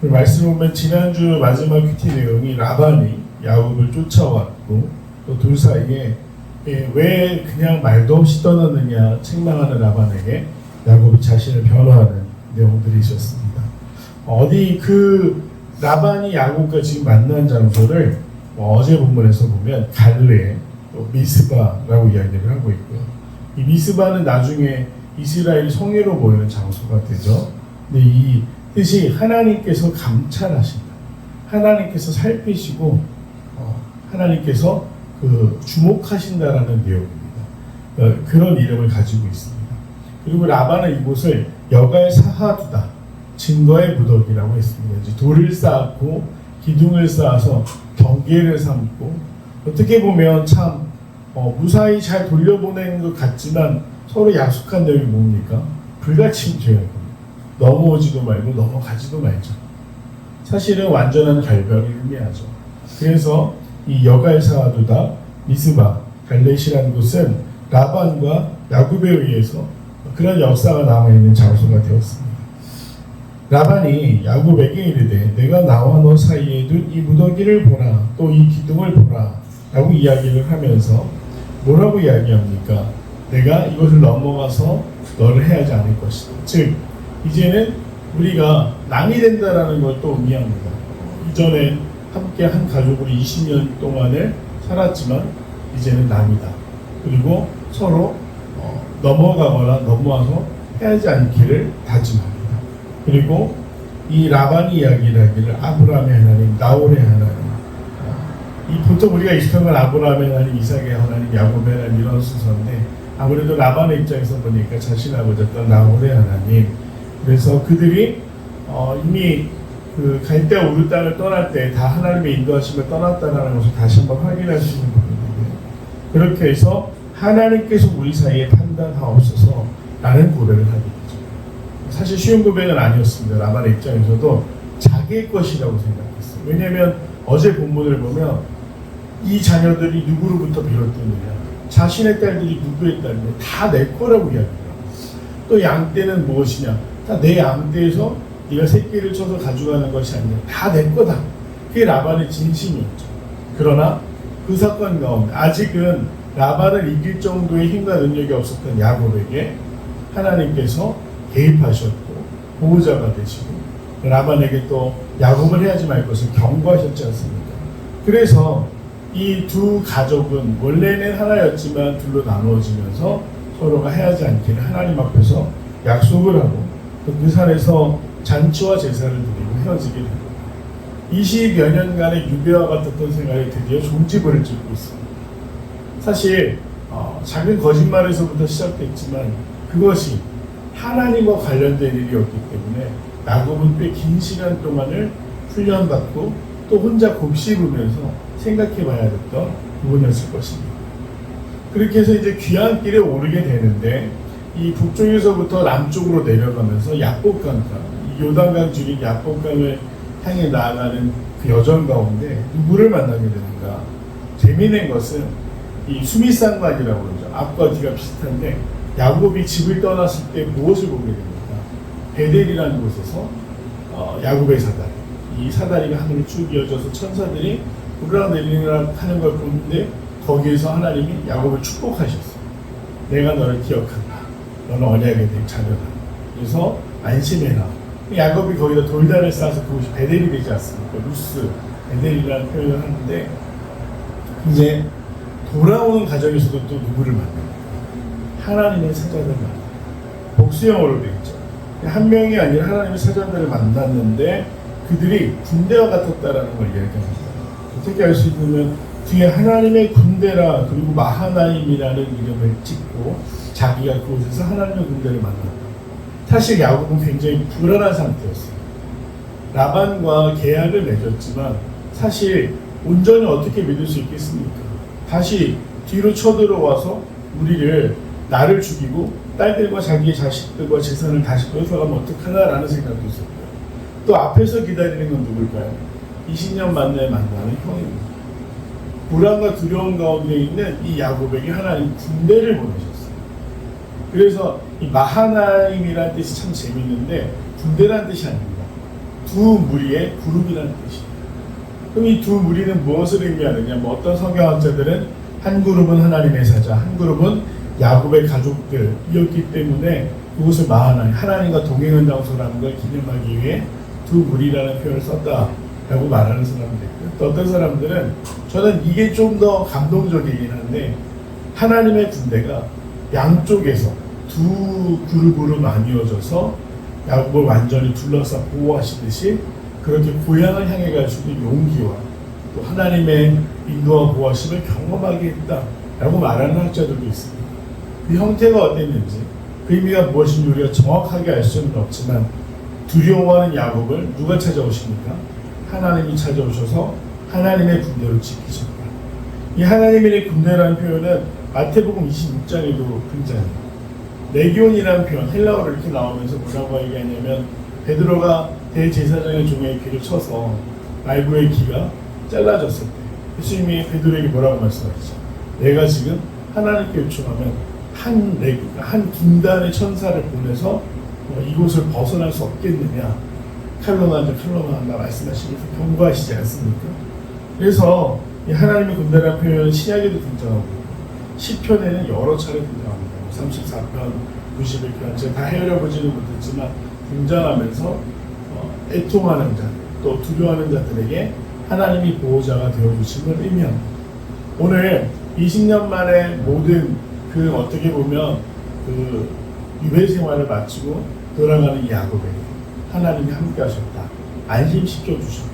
말씀을 보면 지난주 마지막 큐티 내용이 라반이 야곱을 쫓아왔고 또 둘 사이에 왜 그냥 말도 없이 떠났느냐 책망하는 라반에게 야곱이 자신을 변호하는 내용들이 있었습니다. 어디 그 라반이 야곱과 지금 만난 장소를 어제 본문에서 보면 갈레, 또 미스바라고 이야기를 하고 있고요. 이 미스바는 나중에 이스라엘 성회로 모이는 장소가 되죠. 근데 이 뜻이 하나님께서 감찰하신다. 하나님께서 살피시고 하나님께서 주목하신다라는 내용입니다. 그런 이름을 가지고 있습니다. 그리고 라반은 이곳을 여가의 사하두다, 증거의 무더기라고 했습니다. 이제 돌을 쌓고 기둥을 쌓아서 경계를 삼고 어떻게 보면 참 무사히 잘 돌려보내는 것 같지만 서로 약속한 내용이 뭡니까? 불가침 죄악입니다. 넘어오지도 말고 넘어가지도 말자. 사실은 완전한 갈변을 의미하죠. 그래서 이 여가의 사하두다 미스바 갈렛이라는 곳은 라반과 야곱에 의해서 그런 역사가 남아있는 장소가 되었습니다. 라반이 야곱에게 이르되 내가 나와 너 사이에 둔 이 무더기를 보라 또 이 기둥을 보라 라고 이야기를 하면서 뭐라고 이야기합니까? 내가 이것을 넘어가서 너를 해하지 않을 것이다. 즉 이제는 우리가 남이 된다라는 걸 또 의미합니다. 이전에 함께 한 가족으로 20년 동안을 살았지만 이제는 남이다. 그리고 서로 넘어가거나 넘어와서 해하지 않기를 다짐합니다. 그리고 이 라반이 이야기를 하기를 아브라함의 하나님, 나홀의 하나님, 이 보통 우리가 익숙한 건 아브라함의 하나님, 이삭의 하나님, 야곱의 하나님 이런 순서인데 아무래도 라반의 입장에서 보니까 자신하고 졌던 나홀의 하나님. 그래서 그들이 이미 그 갈대아 우르 땅을 떠날 때 다 하나님의 인도하심을 떠났다는 것을 다시 한번 확인할 수 있는 부분인데요. 그렇게 해서 하나님께서 우리 사이에 판단하옵소서 라는 고백을 하게 되죠. 사실 쉬운 고백은 아니었습니다. 라반의 입장에서도 자기의 것이라고 생각했어요. 왜냐하면 어제 본문을 보면 이 자녀들이 누구로부터 비롯되느냐, 자신의 딸들이 누구의 딸이냐, 다 내 거라고 이야기해요. 또 양떼는 무엇이냐, 다 내 양떼에서 네가 새끼를 쳐서 가져가는 것이 아니냐, 다 내 거다. 그게 라반의 진심이었죠. 그러나 그 사건 가운데 아직은 라반을 이길 정도의 힘과 능력이 없었던 야곱에게 하나님께서 개입하셨고 보호자가 되시고 라반에게 또 야곱을 해하지 말 것을 경고하셨지 않습니까? 그래서 이 두 가족은 원래는 하나였지만 둘로 나누어지면서 서로가 해하지 않기를 하나님 앞에서 약속을 하고 그 산에서 잔치와 제사를 드리고 헤어지게 됩니다. 20여 년간의 유배와 같았던 생활이 드디어 종지부를 찍고 있습니다. 사실 작은 거짓말에서부터 시작됐지만 그것이 하나님과 관련된 일이었기 때문에 야곱은 꽤 긴 시간 동안을 훈련받고 또 혼자 곱씹으면서 생각해봐야 됐던 부분이었을 것입니다. 그렇게 해서 이제 귀환길에 오르게 되는데 이 북쪽에서부터 남쪽으로 내려가면서 야복강가, 요단강 줄인 야복강을 향해 나아가는 그 여정 가운데 누구를 만나게 되는가? 재미있는 것은 이 수미상관이라고 그러죠. 앞과 뒤가 비슷한데 야곱이 집을 떠났을 때 무엇을 보게 됩니까? 베델이라는 곳에서 야곱의 사다리, 이 사다리가 하늘로 쭉 이어져서 천사들이 오르락내리락 하는 걸 보는데 거기에서 하나님이 야곱을 축복하셨어요. 내가 너를 기억한다. 너는 언약에 된 자녀다. 그래서 안심해라. 야곱이 거기다 돌단을 쌓아서 그곳이 베델이 되지 않습니까? 루스, 베델이라는 표현을 하는데 이제 돌아오는 과정에서도 또 누구를 만납니까? 하나님의 사자들을 만납니다. 복수형으로 되어 있죠. 한 명이 아니라 하나님의 사자들을 만났는데 그들이 군대와 같았다라는 걸 이야기합니다. 어떻게 알 수 있냐면 뒤에 하나님의 군대라 그리고 마하나임이라는 이름을 찍고 자기가 그곳에서 하나님의 군대를 만났다. 사실 야곱은 굉장히 불안한 상태였어요. 라반과 계약을 맺었지만 사실 온전히 어떻게 믿을 수 있겠습니까? 다시 뒤로 쳐들어와서 나를 죽이고 딸들과 자기의 자식들과 재산을 다시 뺏어가면 어떡하나라는 생각도 있었고요. 또 앞에서 기다리는 건 누굴까요? 20년 만나는 형입니다. 불안과 두려움 가운데 있는 이 야곱에게 하나님 군대를 보내셨어요. 그래서 이 마하나임이라는 뜻이 참 재밌는데 군대라는 뜻이 아닙니다. 두 무리의 그룹이라는 뜻입니다. 그럼 이 두 무리는 무엇을 의미하느냐? 뭐 어떤 성경학자들은 한 그룹은 하나님의 사자, 한 그룹은 야곱의 가족들이었기 때문에 그것을 마하나임, 하나님과 동행한 장소라는 걸 기념하기 위해 두 무리라는 표현을 썼다라고 말하는 사람들 있고요. 또 어떤 사람들은 저는 이게 좀 더 감동적이긴 한데 하나님의 군대가 양쪽에서 두 그룹으로 나뉘어져서 야곱을 완전히 둘러싸 보호하시듯이 그렇게 고향을 향해 갈 수 있는 용기와 또 하나님의 인도와 보호하심을 경험하게 했다라고 말하는 학자들도 있습니다. 그 형태가 어땠는지 그 의미가 무엇인지 우리가 정확하게 알 수는 없지만 두려워하는 야곱을 누가 찾아오십니까? 하나님이 찾아오셔서 하나님의 군대로 지키셨다. 이 하나님의 군대라는 표현은 마태복음 26장에도 등장합니다. 레기온이라는 표현, 헬라어로 이렇게 나오면서 뭐라고 얘기하냐면 베드로가 대제사장의 종의 귀를 쳐서 말구의 귀가 잘라졌을 때 예수님이 베드로에게 뭐라고 말씀하시죠? 내가 지금 하나님께 요청하면 한 군단의 천사를 보내서 이곳을 벗어날 수 없겠느냐, 칼로 한다 말씀하시면서 경고하시지 않습니까? 그래서 이 하나님의 군대라는 표현은 신약에도 등장하고 시편에는 여러 차례 등장합니다. 34편, 91편 제가 다 헤아려보지는 못했지만 등장하면서 애통하는 자, 또 두려워하는 자들에게 하나님이 보호자가 되어주심을 의미합니다. 오늘 20년 만에 모든 그 어떻게 보면 그 유배 생활을 마치고 돌아가는 야곱에게 하나님이 함께 하셨다. 안심시켜 주셨다.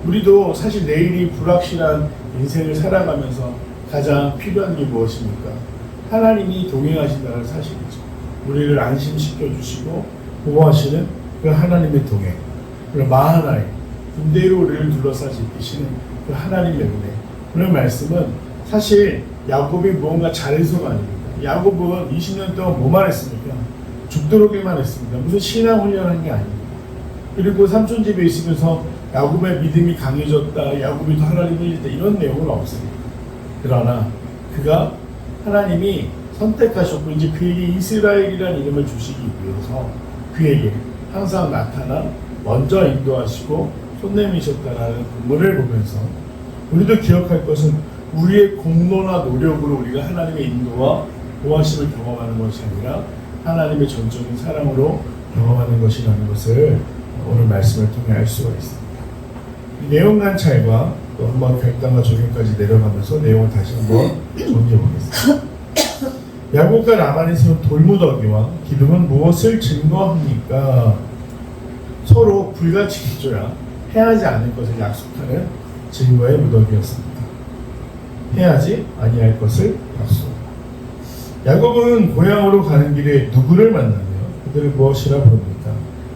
우리도 사실 내일이 불확실한 인생을 살아가면서 가장 필요한 게 무엇입니까? 하나님이 동행하신다는 사실이죠. 우리를 안심시켜 주시고 보호하시는 그 하나님의 동행. 그리고 마하나임, 군대로 우리를 둘러싸시 계시는 그 하나님의 은혜. 그런 말씀은 사실 야곱이 무언가 잘해서가 아닙니다. 야곱은 20년 동안 뭐만 했습니까? 죽도록에만 했습니다. 무슨 신앙 훈련한 게 아닙니다. 그리고 삼촌 집에 있으면서 야곱의 믿음이 강해졌다, 야곱이 더 하나님을 믿다 이런 내용은 없습니다. 그러나 그가 하나님이 선택하셨고 이제 그에게 이스라엘이라는 이름을 주시기 위해서 그에게 항상 나타나 먼저 인도하시고 손 내미셨다라는 본문을 보면서 우리도 기억할 것은 우리의 공로나 노력으로 우리가 하나님의 인도와 보호하심을 경험하는 것이 아니라 하나님의 전적인 사랑으로 경험하는 것이라는 것을 오늘 말씀을 통해 알 수가 있습니다. 이 내용 관찰과 또 한번 결단과 적용까지 내려가면서 내용을 다시 한번 정리해 보겠습니다. 야곱과 라반이 세운 돌무더기와 기둥은 무엇을 증거합니까? 서로 불같이 빚어야 해하지 않을 것을 약속하는 증거의 무더기였습니다. 해하지 아니할 것을 약속. 야곱은 고향으로 가는 길에 누구를 만나며 그들을 무엇이라 부릅니까?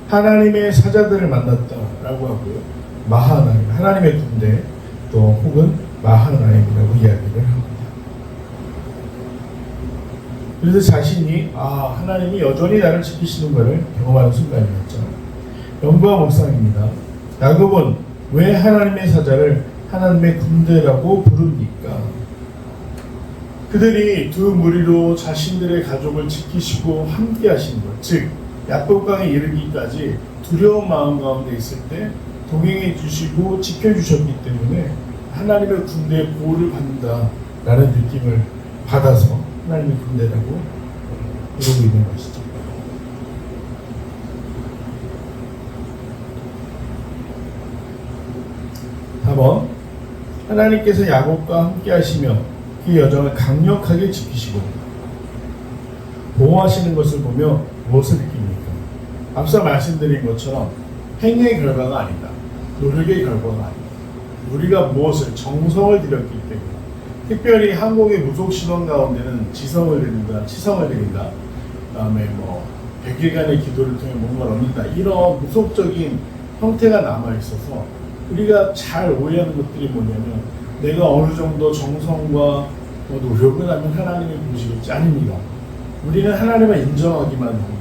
하나님의 사자들을 만났다라고 하고요. 마하나임, 하나님의 군대, 또 혹은 마하나임이라고 이야기를 합니다. 그래서 자신이 하나님이 여전히 나를 지키시는 것을 경험하는 순간이었죠. 연구와 묵상입니다. 야곱은 왜 하나님의 사자를 하나님의 군대라고 부릅니까? 그들이 두 무리로 자신들의 가족을 지키시고 함께 하신 것, 즉 야복강에 이르기까지 두려운 마음 가운데 있을 때 동행해 주시고 지켜주셨기 때문에 하나님의 군대의 보호를 받는다라는 느낌을 받아서 하나님의 군대라고 부르고 있는 것이죠. 다음 하나님께서 야곱과 함께 하시며 그 여정을 강력하게 지키시고 보호하시는 것을 보며 무엇을 느낍니까? 앞서 말씀드린 것처럼 행위의 결과가 아니다. 노력의 결과가 아니다. 우리가 무엇을 정성을 들였기 때문에 특별히 한국의 무속 신앙 가운데는 지성을 드린다, 치성을 드린다, 그다음에 100일간의 기도를 통해 뭔가를 얻는다 이런 무속적인 형태가 남아 있어서 우리가 잘 오해하는 것들이 뭐냐면 내가 어느 정도 정성과 노력을 하면 하나님이 보시겠지 아닙니다. 우리는 하나님을 인정하기만 합니다.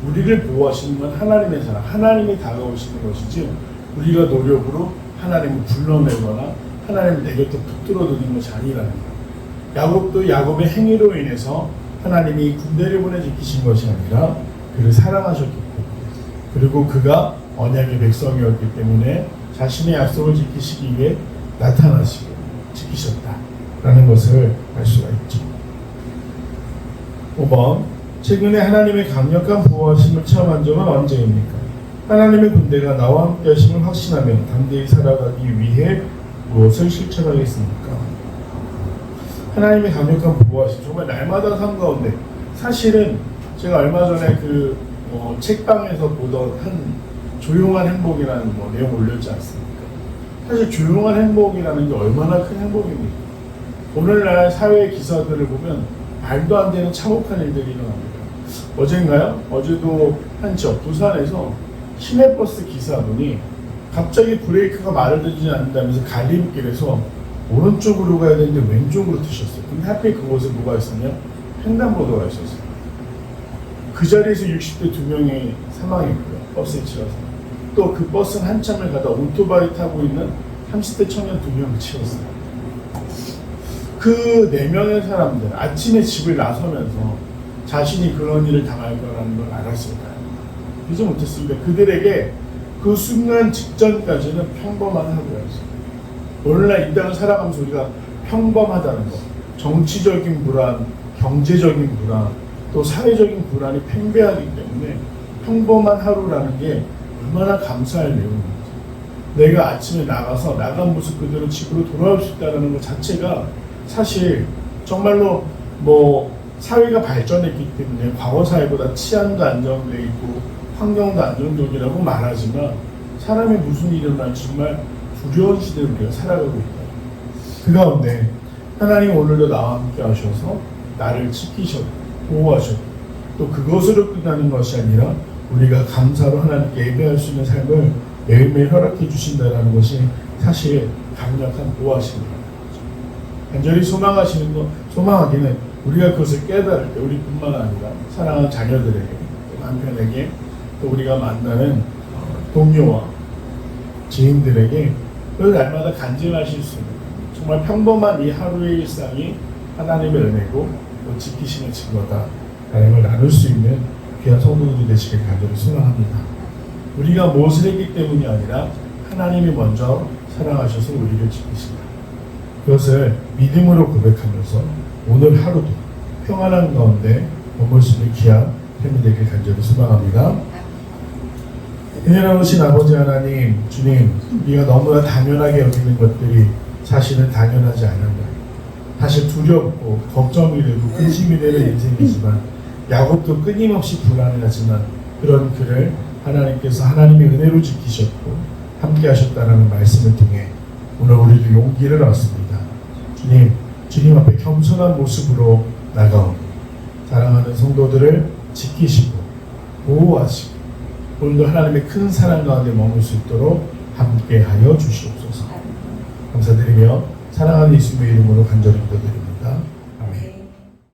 우리를 보호하시는 건 하나님의 사랑, 하나님이 다가오시는 것이지 우리가 노력으로 하나님을 불러내거나 하나님을 내 곁에 붙들어 두는 것이 아니라는 거예요. 야곱도 야곱의 행위로 인해서 하나님이 군대를 보내 지키신 것이 아니라 그를 사랑하셨기 때문에 그리고 그가 언약의 백성이었기 때문에 자신의 약속을 지키시기 위해 나타나시고 지키셨다라는 것을 알 수가 있죠. 5번, 최근에 하나님의 강력한 보호하심을 체험한 적은 언제입니까? 하나님의 군대가 나와 함께 하심을 확신하며 담대히 살아가기 위해 무엇을 실천하겠습니까? 하나님의 강력한 보호하심, 정말 날마다 삶 가운데, 사실은 제가 얼마 전에 책방에서 보던 한 조용한 행복이라는 내용 올렸지 않습니까? 사실 조용한 행복이라는 게 얼마나 큰 행복입니까? 오늘날 사회 기사들을 보면 말도 안 되는 참혹한 일들이 일어납니다. 어젠가요? 어제도 한 지역 부산에서 시내버스 기사분이 갑자기 브레이크가 말을 듣지 않는다면서 갈림길에서 오른쪽으로 가야 되는데 왼쪽으로 트셨어요. 근데 하필 그곳에 뭐가 있었냐? 횡단보도가 있었어요. 그 자리에서 60대 2명이 사망했고요. 버스에 치여서. 또 그 버스는 한참을 가다 오토바이 타고 있는 30대 청년 2명을 치웠어요. 그 4명의 사람들, 아침에 집을 나서면서 자신이 그런 일을 당할 거라는 걸 알았을까요? 그러지 못했습니다. 그들에게 그 순간 직전까지는 평범한 하루였어요. 오늘날 이 땅을 살아가면서 우리가 평범하다는 것, 정치적인 불안, 경제적인 불안, 또 사회적인 불안이 팽배하기 때문에 평범한 하루라는 게 얼마나 감사할 내용인지, 내가 아침에 나가서 나간 모습 그대로 집으로 돌아올 수 있다는 것 자체가 사실 정말로 사회가 발전했기 때문에 과거 사회보다 치안도 안정되어 있고 환경도 안정적이라고 말하지만 사람이 무슨 일이 일어날지 정말 두려운 시대를 우리가 살아가고 있다. 그 가운데 하나님 오늘도 나와 함께 하셔서 나를 지키셨고 보호하셨고 또 그것으로 끝나는 것이 아니라 우리가 감사로 하나님께 예배할 수 있는 삶을 매일매일 허락해 주신다는 것이 사실 강력한 보호하심입니다. 간절히 소망하기는 우리가 그것을 깨달을 때 우리뿐만 아니라 사랑하는 자녀들에게, 남편에게, 또 우리가 만나는 동료와 지인들에게 그 날마다 간증하실 수 있는 정말 평범한 이 하루의 일상이 하나님의 은혜고 또 지키심의 증거다라는 걸 나눌 수 있는 귀한 성도들이 되시길 간절히 소망합니다. 우리가 무엇을 했기 때문이 아니라 하나님이 먼저 사랑하셔서 우리를 지키신다. 그것을 믿음으로 고백하면서 오늘 하루도 평안한 가운데 머물 수 있는 귀한 삶이 되길 간절히 소망합니다. 은혜로우신 아버지 하나님, 주님, 우리가 너무나 당연하게 여기는 것들이 사실은 당연하지 않은다. 사실 두렵고 걱정이 되고 근심이 되는 인생이지만 야곱도 끊임없이 불안해하지만 그런 그를 하나님께서 하나님의 은혜로 지키셨고 함께 하셨다는 말씀을 통해 오늘 우리도 용기를 얻습니다. 주님 앞에 겸손한 모습으로 나가오니 사랑하는 성도들을 지키시고 보호하시고 오늘도 하나님의 큰 사랑 가운데 머물 수 있도록 함께하여 주시옵소서. 감사드리며 사랑하는 예수님의 이름으로 간절히 기도드립니다.